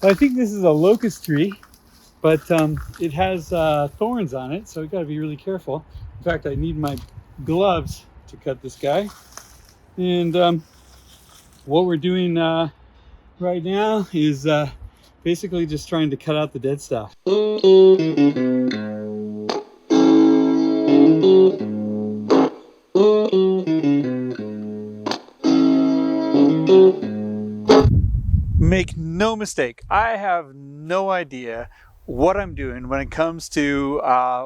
I think this is a locust tree, but it has thorns on it, so I got to be really careful. In fact, I need my gloves to cut this guy. And what we're doing right now is basically just trying to cut out the dead stuff. Make no mistake, I have no idea what I'm doing when it comes to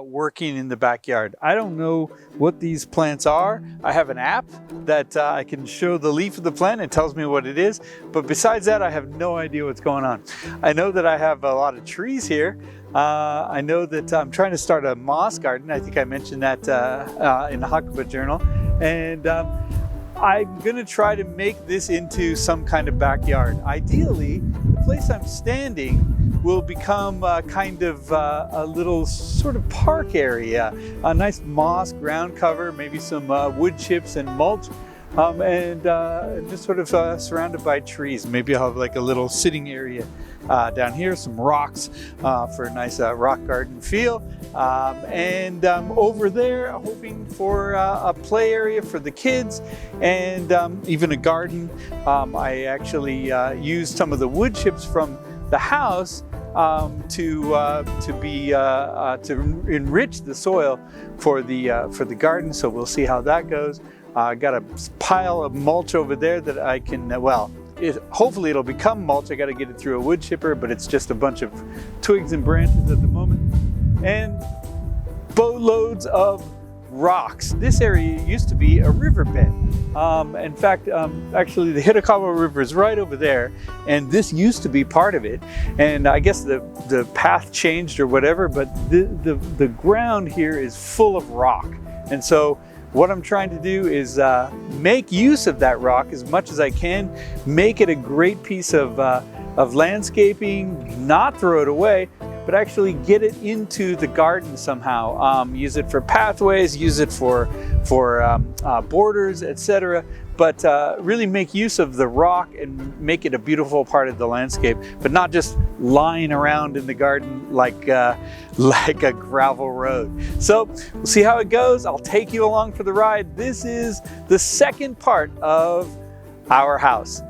working in the backyard. I don't know what these plants are. I have an app that I can show the leaf of the plant. It tells me what it is. But besides that, I have no idea what's going on. I know that I have a lot of trees here. I know that I'm trying to start a moss garden. I think I mentioned that in the Huckleberry Journal. And I'm gonna try to make this into some kind of backyard. Ideally, the place I'm standing will become kind of a little sort of park area, a nice moss ground cover, maybe some wood chips and mulch, and just sort of surrounded by trees. Maybe I'll have like a little sitting area down here, some rocks for a nice rock garden feel. And over there, hoping for a play area for the kids and even a garden. I actually used some of the wood chips from the house to enrich the soil for the garden. So we'll see how that goes. I got a pile of mulch over there that I can hopefully it'll become mulch. I got to get it through a wood chipper, but it's just a bunch of twigs and branches at the moment. And boatloads of rocks. This area used to be a riverbed. In fact, actually the Hitacabo River is right over there, and this used to be part of it. And I guess the path changed or whatever, but the ground here is full of rock. And so what I'm trying to do is make use of that rock as much as I can, make it a great piece of landscaping, not throw it away, but actually get it into the garden somehow. Use it for pathways, use it for borders, etc. But really make use of the rock and make it a beautiful part of the landscape, but not just lying around in the garden like a gravel road. So we'll see how it goes. I'll take you along for the ride. This is the second part of our house.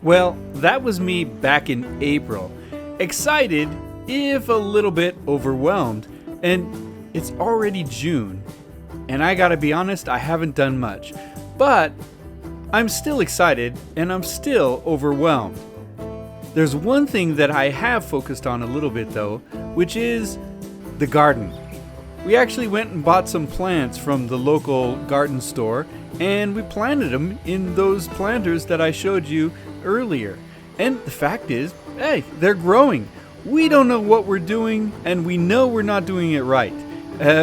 Well, that was me back in April. Excited, if a little bit overwhelmed. And it's already June. And I gotta be honest, I haven't done much. But I'm still excited and I'm still overwhelmed. There's one thing that I have focused on a little bit though, which is the garden. We actually went and bought some plants from the local garden store and we planted them in those planters that I showed you earlier. And the fact is, hey, they're growing. We don't know what we're doing and we know we're not doing it right.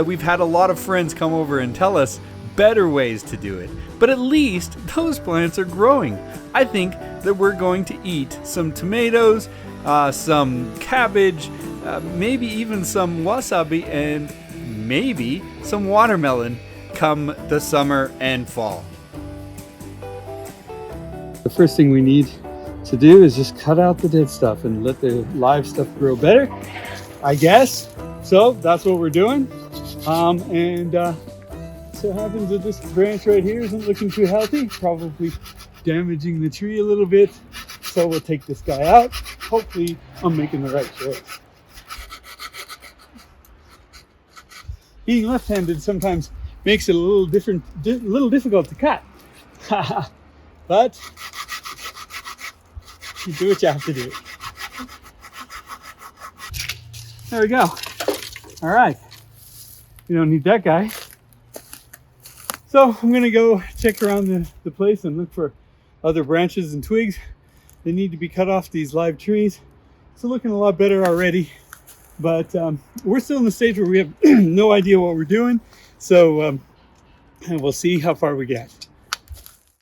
We've had a lot of friends come over and tell us better ways to do it. But at least those plants are growing. I think that we're going to eat some tomatoes, some cabbage, maybe even some wasabi, and maybe some watermelon come the summer and fall. The first thing we need to do is just cut out the dead stuff and let the live stuff grow better, I guess. So that's what we're doing. So happens that this branch right here isn't looking too healthy, probably damaging the tree a little bit. So we'll take this guy out. Hopefully I'm making the right choice. Being left-handed sometimes makes it a little difficult to cut. But you do what you have to do. There we go. All right. You don't need that guy. So I'm gonna go check around the place and look for other branches and twigs. They need to be cut off these live trees. It's looking a lot better already, but we're still in the stage where we have no idea what we're doing. So we'll see how far we get.